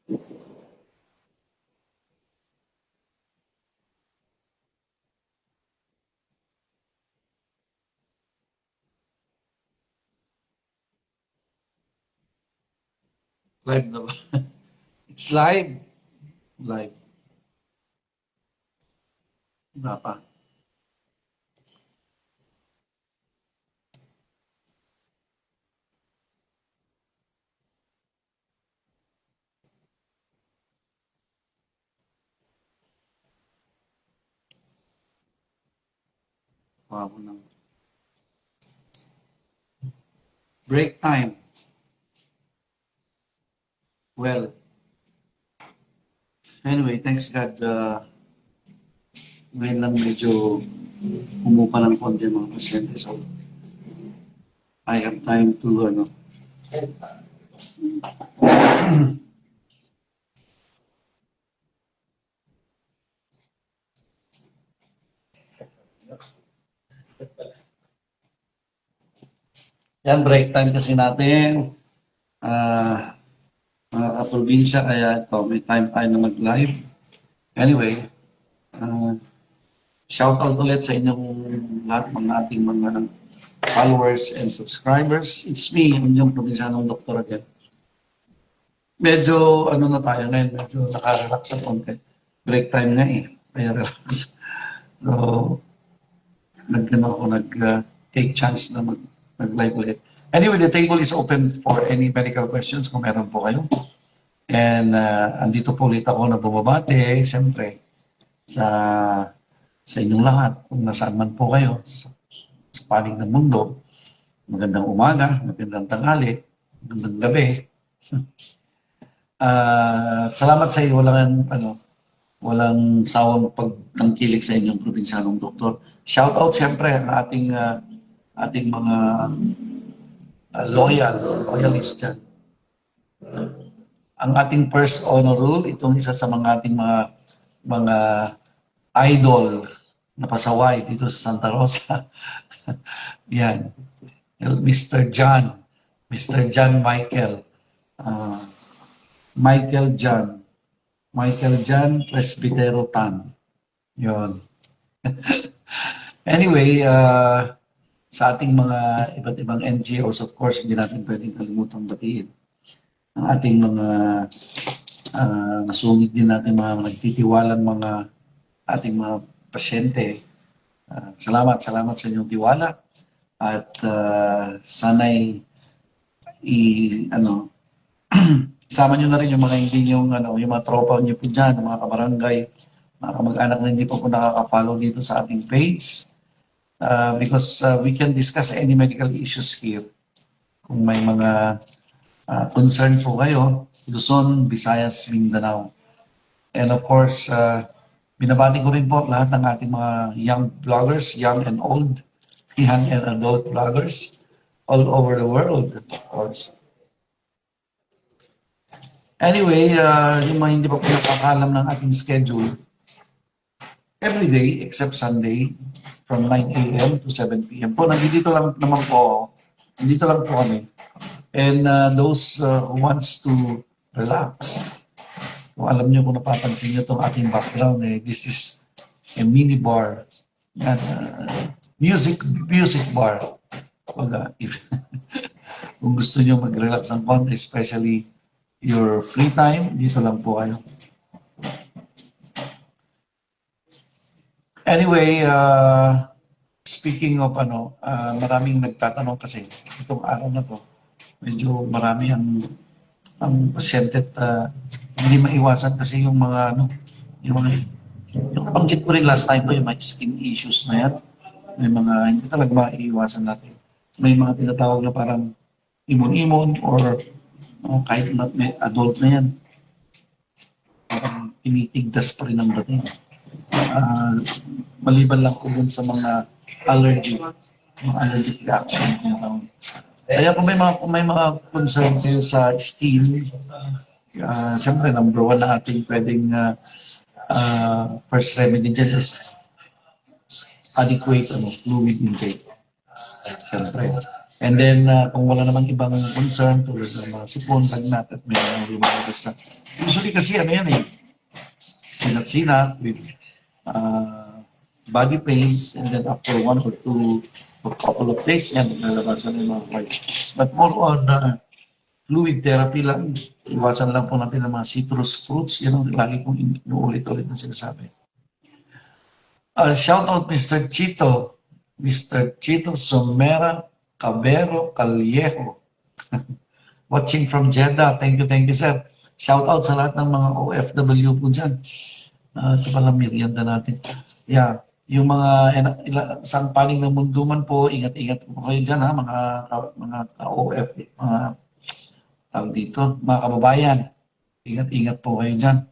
Live na ba? It's live. Live. Wala pa. Wow, nang break time. Well, anyway, thanks God. Ngayon lang medyo umupa ng konti ang mga pasyente. So, I have time to, ano, yan, break time kasi natin. Mga kaprobinsya, kaya ito, may time tayo na mag-live. Anyway, shout out ulit sa inyong lahat, mga ating mga followers and subscribers. It's me, yung probinsyanong doktor again. Medyo, ano na tayo ngayon, medyo nakarelax sa konti. Break time nga eh, kaya relax. So, nag-take chance na mag-live ulit. Anyway, the table is open for any medical questions kung meron po kayo. And andito po ulit ako na bumabate, siyempre, sa inyong lahat, kung nasaan man po kayo, sa panig ng mundo. Magandang umaga, magandang tanghali, magandang gabi. Salamat sa iyo, walang sawang pagtangkilik sa inyong probinsyanong doktor. Shout out siyempre ang ating mga loyalist dyan. Ang ating first honor rule, itong isa sa mga ating mga idol na pasaway dito sa Santa Rosa. Yan. Mr. John Michael. Michael John Presbitero Tan. Yun. Anyway, sa ating mga iba't ibang NGOs, of course, hindi natin pwedeng kalimutang batiin ang ating mga nasungit din natin mga nagtitiwalang mga ating mga pasyente. Salamat sa inyong tiwala at sana'y isama nyo na rin yung mga hindi yung mga tropa nyo po dyan, mga kabarangay, mga kamag-anak na hindi po nakaka-follow dito sa ating page. Because we can discuss any medical issues here. Kung may mga concern po kayo, Luzon, Visayas, Mindanao. And of course, binabati ko rin po lahat ng ating mga young vloggers, young and old, young and adult vloggers all over the world, of course. Anyway, yung mga hindi pa po nakakalam ng ating schedule, every day except Sunday, from 9 a.m. to 7 p.m. po. Nandito lang naman po, nandito lang po kami. And those who wants to relax, kung alam nyo, kung napapansin nyo itong ating background, this is a mini bar. Yan, music bar. Kung gusto nyo mag-relax ng konti, especially your free time, dito lang po kayo. Anyway, speaking of maraming nagtatanong kasi itong araw na to, medyo marami ang pasyente at hindi maiwasan kasi yung mga yung banggit ko rin last time po, yung mga skin issues na yan. May mga hindi talaga maiiwasan natin. May mga tinatawag na parang imon-imon or kahit may adult na yan. Parang tinitigdas pa rin ang dating. Maliban lang po dun sa mga allergic reaction. Kaya kung may mga concern kayo sa skin, siyempre number one na ating pwedeng first remedy dyan is adequate fluid intake. Siyempre, And then, kung wala namang ibang concern tulad ng mga sipon, lagnat, at may mga lumalabas na. Usually kasi ano yan eh, sinat-sinat with uh, body pains, and then after 1 or couple of days, yan, nalabasan yung mga heart. But more on fluid therapy lang, iwasan lang po natin ng mga citrus fruits, yan ang lagi kong inuulit-ulit na sinasabi. Shout out Mr. Chito, Mr. Chito Somera Cabero Callejo. Watching from Jeddah. Thank you, sir. Shout out sa lahat ng mga OFW po dyan. Ito pala merienda natin. Yeah, yung mga isang paning ng mundo man po, ingat-ingat po kayo dyan ha, mga OF, mga tawag dito, mga kababayan. Ingat-ingat po kayo dyan.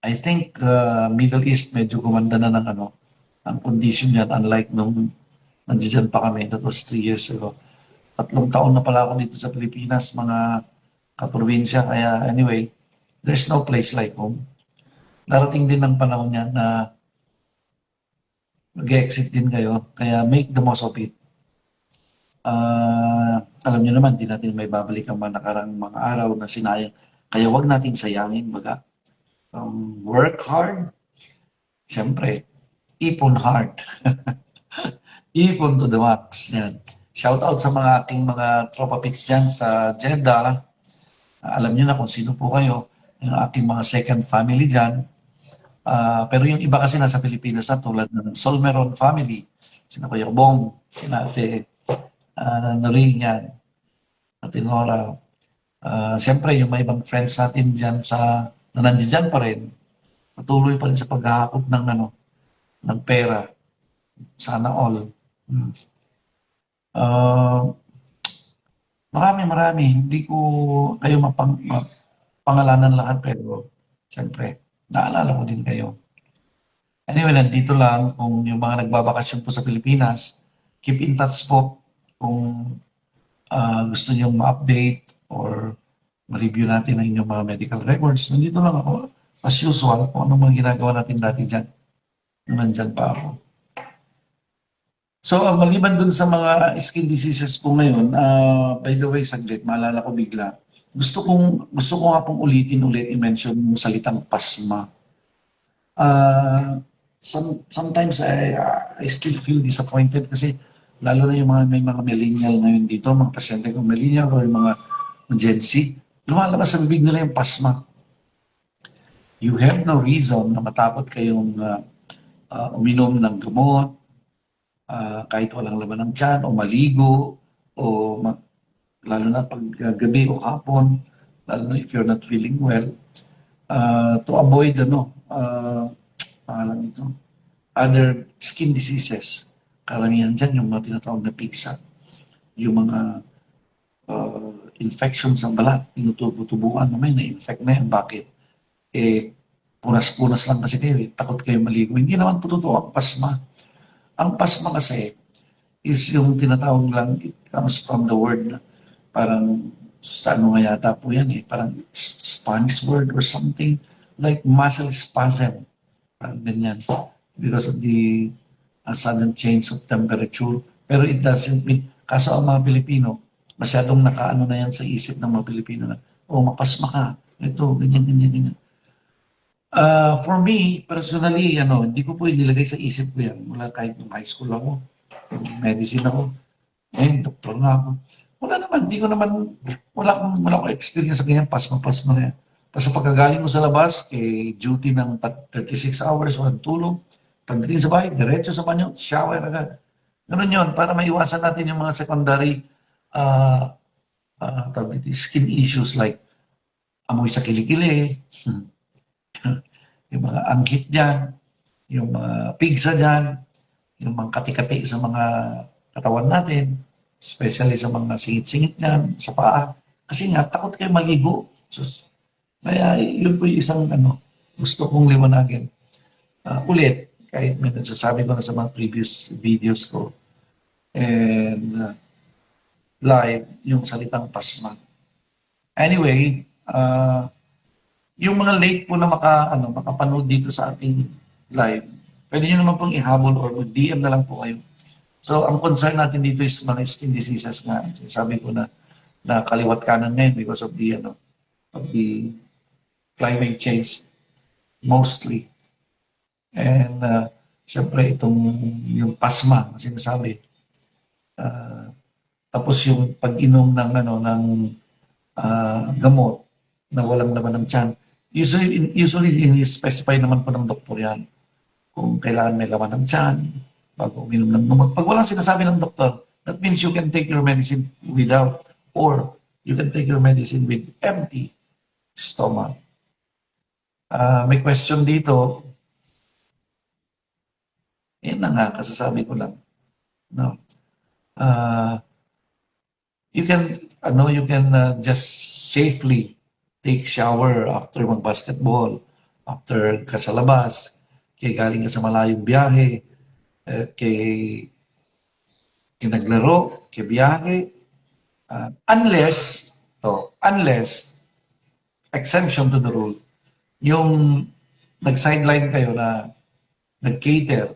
I think Middle East medyo gumanda na ng ang condition yan, unlike nung nandiyan pa kami, that was 3 years ago. 3 taon na pala ako dito sa Pilipinas, mga kaprobinsya, kaya anyway, there's no place like home. Darating din ng panahon niya na mag-exit din kayo, kaya make the most of it. Alam niyo naman, di natin may babalik ang mga nakarang mga araw na sinayang, kaya wag natin sayangin, baga. Work hard, siyempre, ipon hard. Ipon to the max. Yan. Shout out sa mga aking mga tropa pits dyan sa Jeddah. Alam niyo na kung sino po kayo, yung aking mga second family dyan. Pero yung iba kasi nasa Pilipinas na tulad ng Solmeron family, sina Kuya Bong, sina Ate Noring yan, Ate Nora. Siyempre, yung may ibang friends natin dyan na nandiyan pa rin, patuloy pa rin sa paghahakot ng pera. Sana all. Marami. Hindi ko kayo mapangalanan lahat, pero siyempre, naalala ko din kayo. Anyway, nandito lang kung yung mga nagbabakasyon po sa Pilipinas, keep in touch po kung gusto nyo ma-update or ma-review natin ang inyong mga medical records. Nandito lang ako, as usual, kung anong mga ginagawa natin dati dyan. Nung nandyan pa ako. So, maliban dun sa mga skin diseases po ngayon, by the way, saglit, maalala ko bigla, gusto ko nga pong ulit i-mention yung salitang pasma. Sometimes I still feel disappointed kasi lalo na yung may mga millennial ngayon dito, mga pasyente kong millennial o yung mga Gen Z, lumalabas sa bibig nila yung pasma. You have no reason na matakot kayong uminom ng gamot, kahit walang laman ng tiyan, o maligo, o lalo na pag gabi o hapon, lalo na if you're not feeling well, to avoid other skin diseases. Karamihan dyan yung mga tinatawag na pigsa, yung mga infections ng balat, tinutubo-tubuan, may na-infect na yan. Bakit? Punas-punas lang kasi kayo, takot kayo maligo. Hindi naman po totoo ang pasma. Ang pasma kasi is yung tinatawag lang, it comes from the word na parang, sa nga yata po yan parang Spanish word or something like muscle spasm. Parang ganyan. Because of the sudden change of temperature. Pero it doesn't mean, kaso ang mga Pilipino, masyadong nakaano na yan sa isip ng mga Pilipino na, mapasma ka, ito, ganyan. For me, personally, hindi ko po inilagay sa isip ko yan. Mula kahit nung high school ako, medicine ako, doktor na ako. Wala akong experience sa ganyan, pasma na yan. Basta pagkagaling mo sa labas, duty ng 36 hours, walang tulog, pagdating sa bahay, diretso sa banyo, shower agad. Ganun yun, para maiwasan natin yung mga secondary skin issues like amoy sa kilikili, yung mga anghit dyan, yung mga pigsa dyan, yung mga kati-kati sa mga katawan natin, especially sa mga singit-singit dyan, sa paa. Kasi nga, takot kayo maligo. Kaya yun po yung isang gusto kong liwanagin. Ulit, kahit may nagsasabi ko na sa mga previous videos ko, and live, yung salitang pasma. Anyway, yung mga late po na makapanood dito sa ating live, pwede nyo naman pong ihabol or mag-DM na lang po kayo So, ang concern natin dito is mga skin diseases nga. Sabi ko na kaliwat kanan ngayon because of the climate change mostly. And siyempre yung pasma na sinasabi. Tapos yung pag-inom ng gamot na walang laman ng tiyan. Usually ini-specify naman po ng doktor yan kung kailangan may laman ng tiyan bago uminom ng gamot. Pag walang sinasabi ng doktor, that means you can take your medicine without, or you can take your medicine with empty stomach. May question dito. Yan na nga, kasasabi ko lang. No. You can just safely take shower after mag-basketball, after ka sa labas, kay galing ka sa malayong biyahe, kay naglaro, kay biyahe, unless exemption to the rule, yung nag-sideline kayo na nag-cater,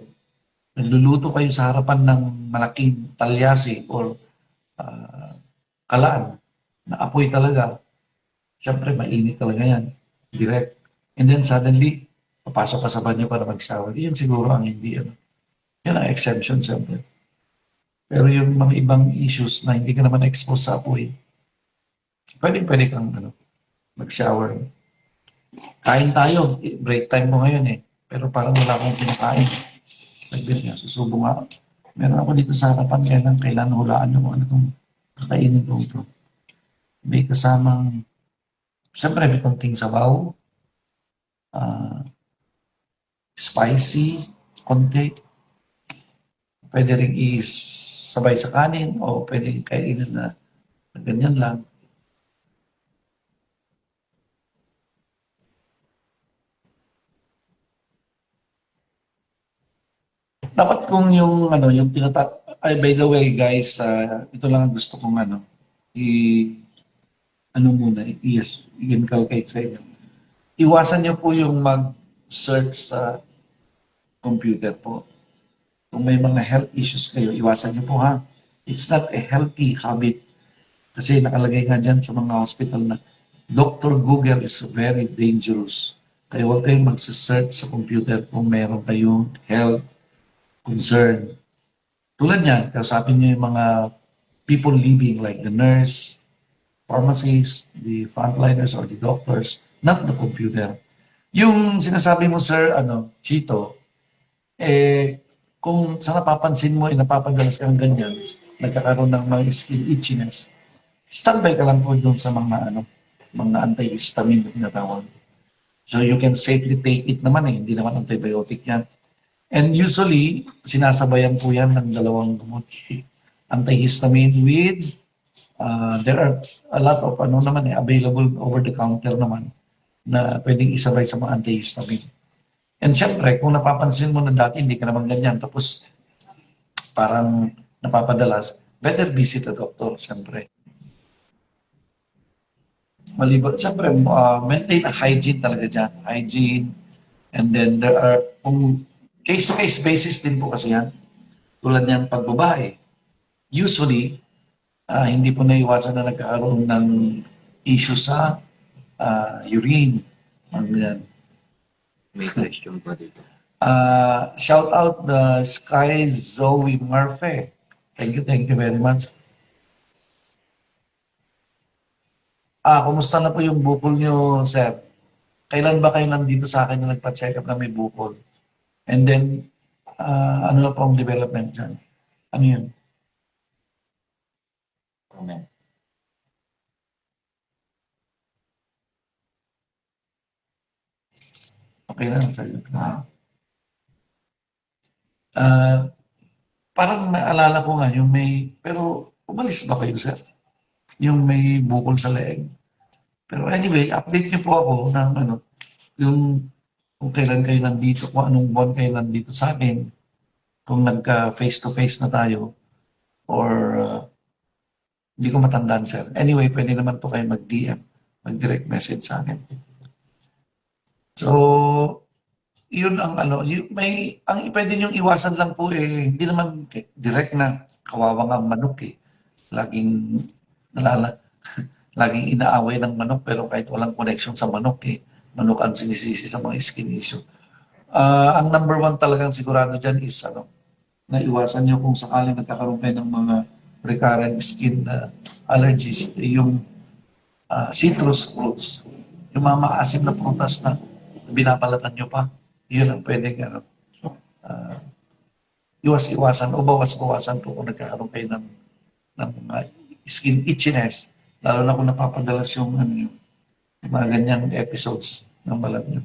nagluluto kayo sa harapan ng malaking talyasi or kalaan na apoy talaga, syempre mainit talaga yan, direct. And then suddenly, papasok ka sa banyo para mag-shower. Yun siguro ang hindi, Yan ang exemption, syempre. Pero yung mga ibang issues na hindi ka naman expose sa apoy, pwede kang mag-shower. Kain tayo, break time mo ngayon pero parang wala akong kinakain. Sabi niya, susubo nga. Meron ako dito sa harapan, kailan hulaan mo ano itong kakainin ko ito. May kasamang, siyempre may konting sabaw, spicy, konti. Pwede rin isabay sa kanin o pwede kainin na ganyan lang. Dapat kung yung by the way guys, ito lang ang gusto kong i-inculcate sa inyo. Iwasan niyo po yung mag-search sa computer po. Kung may mga health issues kayo, iwasan niyo po ha. It's not a healthy habit. Kasi nakalagay nga dyan sa mga hospital na Dr. Google is very dangerous. Kaya huwag kayong mag-search sa computer kung meron kayong health concern. Tulad niyan, kausapin niyo yung mga people living like the nurse, pharmacists, the frontliners or the doctors, not the computer. Yung sinasabi mo, sir, Chito, kung sa napapansin mo, napapadalas kang ganyan, nagkakaroon ng mga skin itchiness, standby ka lang po doon sa mga antihistamine na tinatawag. So you can safely take it naman hindi naman antibiotic yan. And usually, sinasabayan po yan ng dalawang gamot. Antihistamine with, there are a lot of available over the counter naman na pwedeng isabay sa mga antihistamine. And syempre, kung napapansin mo na dati hindi ka naman ganyan, tapos parang napapadalas, better visit a doctor, syempre. Maliban, syempre, maintain a hygiene talaga dyan. Hygiene, and then there are, case-to-case basis din po kasi yan. Tulad niyan pagbabae. Usually, hindi po naiwasan na nagkakaroon ng issue sa urine. Yan. May question pa dito. Shout out the Sky Zoe Murphy. Thank you very much. Kumusta na po yung bukol nyo, sir? Kailan ba kayo nandito sa akin na nagpa-check up na may bukol? And then, ano na po ang development dyan? Ano yun? Amen. Okay lang, sagot na. Parang naalala ko nga yung pero umalis ba kayo, sir? Yung may bukol sa leeg. Pero anyway, update niyo po ako ng yung kung kailan kayo nandito, kung anong buwan kayo nandito sa akin, kung nagka face-to-face na tayo, or hindi ko matandaan, sir. Anyway, pwede naman po kayo mag-DM, mag-direct message sa akin. So, yun ang ano, ang pwede niyong iwasan lang po hindi naman direct na kawawa ang manok Laging nalala, laging inaaway ng manok pero kahit walang connection sa manok manok ang sinisisi sa mga skin issue. Ang number one talagang sigurado dyan is na iwasan nyo kung sakaling nagkakaroon kayo ng mga recurrent skin allergies, yung citrus fruits, yung mga maasim na prutas na binabalatan nyo pa, yun ang pwedeng uh, iwas-iwasan o bawas-bawasan po kung nagkakaroon kayo ng mga skin itchiness, lalo na kung napapadalas yung mga ganyang episodes ng balat nyo.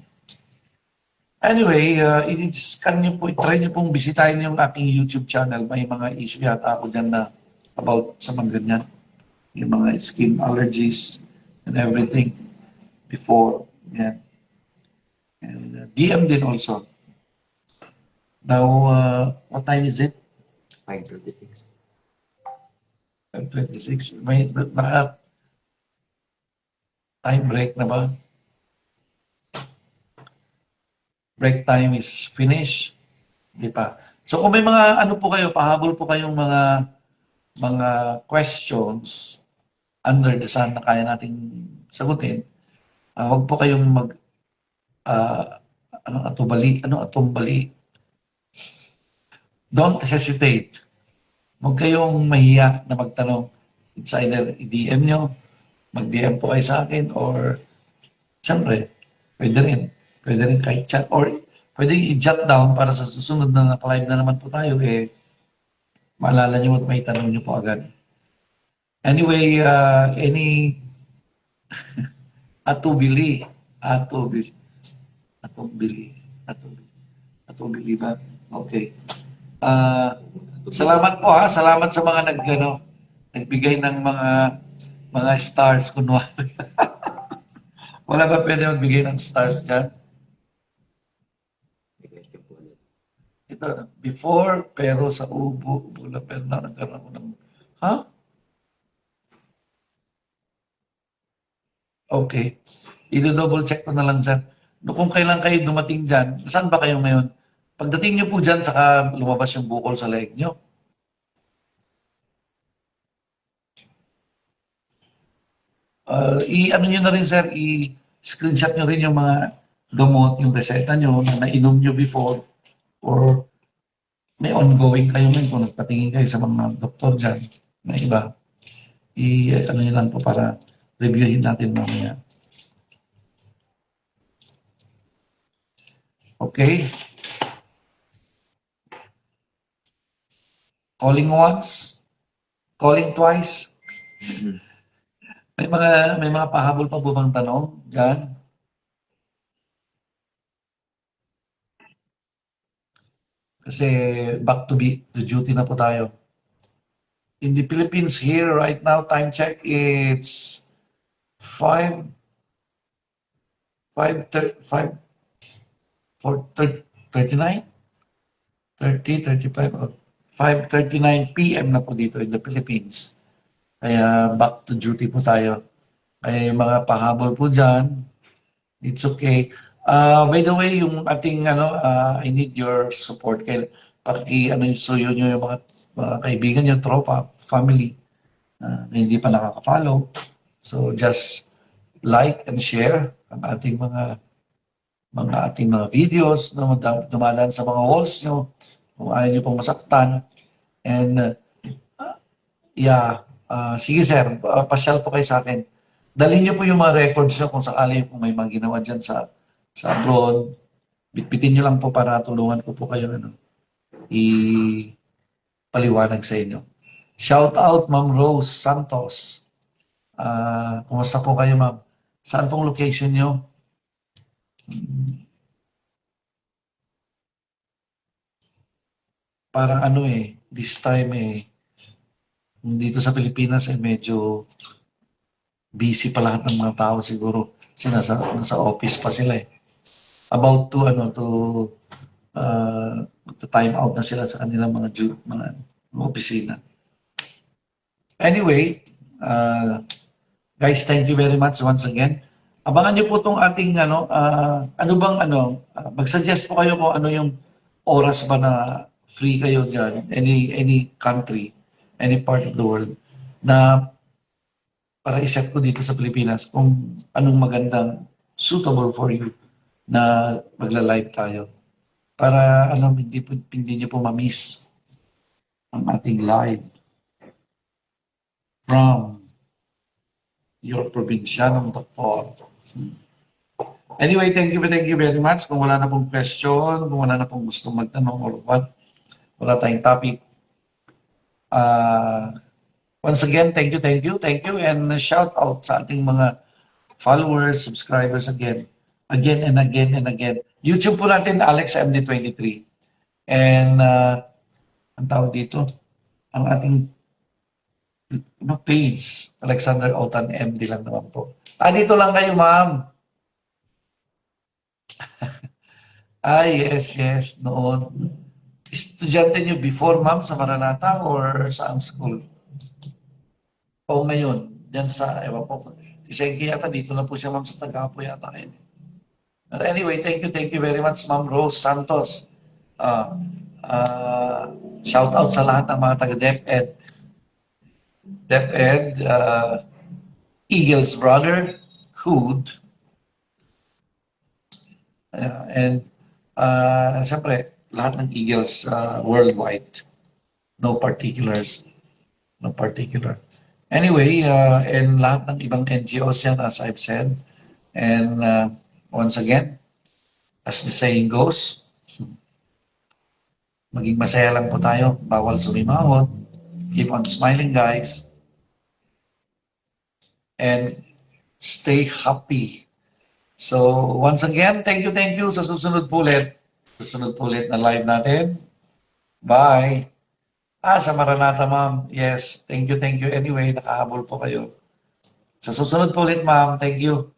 Anyway, i-scan nyo po, try nyo pong bisitahin yung aking YouTube channel. May mga issue yata ako dyan na about sa mga ganyan. Yung mga skin allergies and everything before. Yan. And DM din also. Now, what time is it? 5:36. 5:26. May time break na ba? Break time is finished. Di pa. So kung may mga ano po kayo, pahabol po kayong mga questions under the sun na kaya nating sagutin, huwag po kayong atumbali. Don't hesitate. Huwag kayong mahiya na magtanong. It's either i-DM nyo, mag-DM po kayo sa akin, or siyempre, pwede rin kahit chat, or pwede i-jot down para sa susunod na naka-live na naman po tayo, maalala nyo at may tanong nyo po agad. Anyway, any atubili ba? Okay. Salamat po salamat sa mga nagbigay ng mga stars kunwari. Wala ba pwede magbigay ng stars dyan? Ito, before, pero sa ubo, bula, pero nagkaroon ako ng, Okay. I-double check ko na lang dyan. Kung kailan kayo dumating dyan, saan ba kayo ngayon? Pagdating nyo po dyan, saka lumabas yung bukol sa leg nyo. I-ano nyo na rin, sir, i-screenshot nyo rin yung mga gamot, yung reseta nyo na nainom nyo before, or may ongoing kayo ngayon kung nagpatingin kayo sa mga doktor dyan na iba. I-ano nyo lang po para reviewin natin mamaya. Okay. Calling once, calling twice. May mga pahabol pa po bang tanong diyan? Kasi back to duty na po tayo. In the Philippines here right now, time check, it's 5:39 p.m. na po dito in the Philippines. Kaya back to duty po tayo. Kaya yung mga pahabol po dyan, it's okay. By the way, yung ating I need your support. Kaya suyo nyo yung mga kaibigan nyo, tropa, family na hindi pa nakaka-follow. So just like and share ang ating mga videos na dumadaan sa mga walls nyo kung ayaw nyo pong masaktan. And sige sir, pasyal po kayo sa akin. Dalhin nyo po yung mga records nyo kung sakali kung may mga ginawa dyan sa abroad. Bitbitin nyo lang po para tulungan ko po kayo ipaliwanag sa inyo. Shout out Ma'am Rose Santos. Kumusta po kayo, ma'am? Saan pong location nyo? Parang this time dito sa Pilipinas medyo busy pa lahat ng mga tao siguro. Kasi nasa office pa sila About to time out na sila sa kanilang mga opisina. Anyway, guys, thank you very much once again. Abangan niyo po itong ating mag-suggest po kayo kung ano yung oras ba na free kayo dyan, any country, any part of the world, na para iset ko dito sa Pilipinas kung anong magandang suitable for you na magla-live tayo. Para hindi niyo po ma-miss ang ating live from your probinsyanong doktor. Anyway, thank you very much. Kung wala na pong question, kung wala na pong gusto magtanong or what, wala tayong topic. Once again, thank you, and shout out sa ating mga followers, subscribers again and again. YouTube po natin, Alex MD23. And ang tawag dito, ang ating page, Alexander Otan MD lang naman po. Dito lang kayo, ma'am. Yes, noon. Estudyante niyo before, ma'am, sa Maranatha or saan school? O ngayon, dyan sa, ewan po, si Senki yata, dito na po siya, ma'am, sa Tagapo yata ngayon. But anyway, thank you very much, Ma'am Rose Santos. Shout out sa lahat ng mga taga-DepEd. DepEd, Eagles Brother, Hood, and siyempre, lahat ng Eagles worldwide. No particulars. No particular. Anyway, and lahat ng ibang NGOs yan, as I've said. And once again, as the saying goes, maging masaya lang po tayo. Bawal sumimahot. Keep on smiling, guys. And stay happy. So, once again, thank you. Sa susunod po ulit. Na live natin. Bye. Sa Maranatha, ma'am. Yes, thank you. Anyway, nakahabol po kayo. Sa susunod po ulit, ma'am. Thank you.